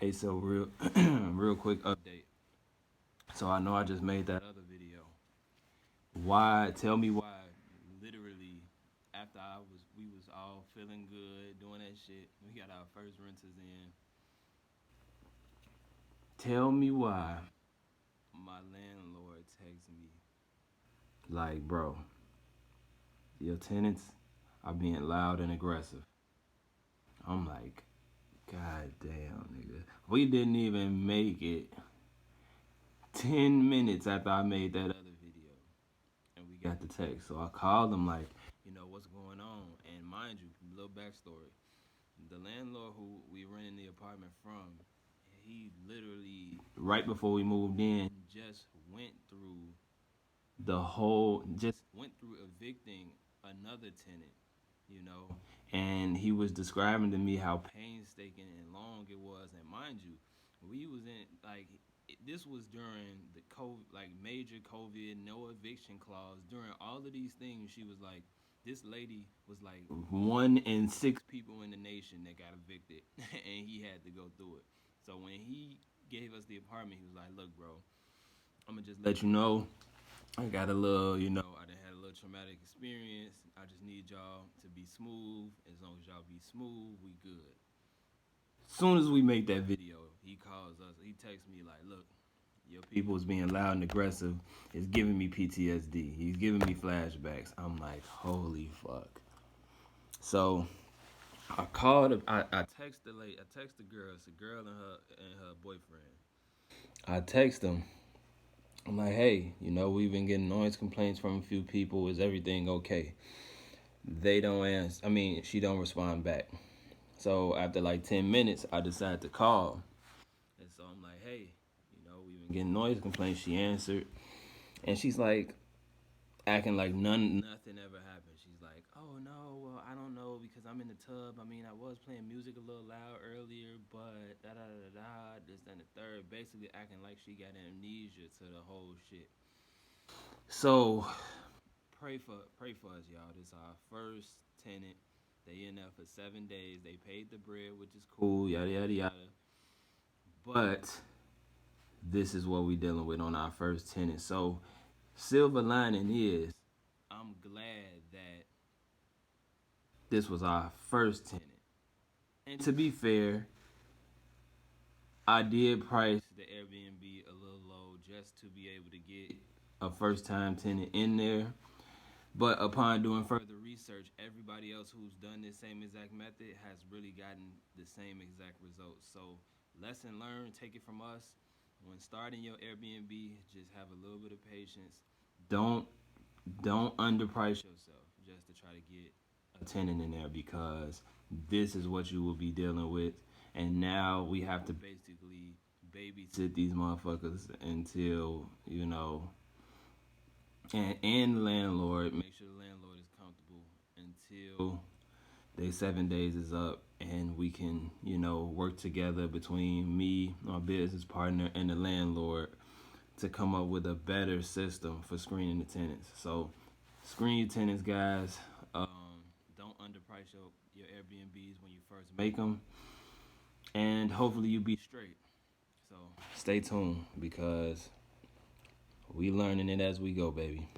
Hey, so real, real quick update. So I know I just made that other video. Why? Tell me why. Literally, after we was all feeling good doing that shit. We got our first renters in. Tell me why my landlord texts me like, bro, your tenants are being loud and aggressive. I'm like, God damn, nigga. We didn't even make it 10 minutes after I made that other video. And we got the text. So I called him like, what's going on? And mind you, little backstory. The landlord who we rented the apartment from, he literally, right before we moved in, just went through just went through evicting another tenant, you know. And he was describing to me how painstaking and long it was. And mind you, we was in like this was during the COVID, like major COVID, no eviction clause. During all of these things, she was like, this lady was like one in six people in the nation that got evicted, and he had to go through it. So when he gave us the apartment, he was like, "Look, bro, I'm gonna just let you know I got a little, I done had a little traumatic experience. I just need y'all to be smooth. As long as y'all be smooth, we good." Soon as we make that video, he calls us. He texts me like, "Look, your people is being loud and aggressive. It's giving me PTSD. He's giving me flashbacks." I'm like, holy fuck. So I called. I text the lady. I text the girl. It's a girl and her boyfriend. I text them. I'm like, hey, we've been getting noise complaints from a few people. Is everything okay? They don't answer. I mean, she don't respond back. So after like 10 minutes, I decide to call. And so I'm like, hey, we've been getting noise complaints. She answered. And she's like, acting like nothing ever happened. She's like, "Oh no, well I don't know because I'm in the tub. I mean, I was playing music a little loud earlier, but da da da da this and the third." Basically acting like she got amnesia to the whole shit. So pray for us, y'all. This is our first tenant. They in there for 7 days. They paid the bread, which is cool. Yada yada yada. But this is what we dealing with on our first tenant. So silver lining is I'm glad that this was our first tenant. And to be fair, I did price the Airbnb a little low just to be able to get a first time tenant in there. But upon doing further research, everybody else who's done this same exact method has really gotten the same exact results. So, lesson learned, take it from us. When starting your Airbnb, just have a little bit of patience. Don't don't underprice yourself just to try to get a tenant in there because this is what you will be dealing with. And now we have to basically babysit these motherfuckers until, and the landlord, make sure the landlord is comfortable until they 7 days is up and we can, work together between me, my business partner, and the landlord to come up with a better system for screening the tenants. So screen your tenants, guys. Don't underprice your Airbnbs when you first make them, and hopefully you be straight. So stay tuned because we learning it as we go, baby.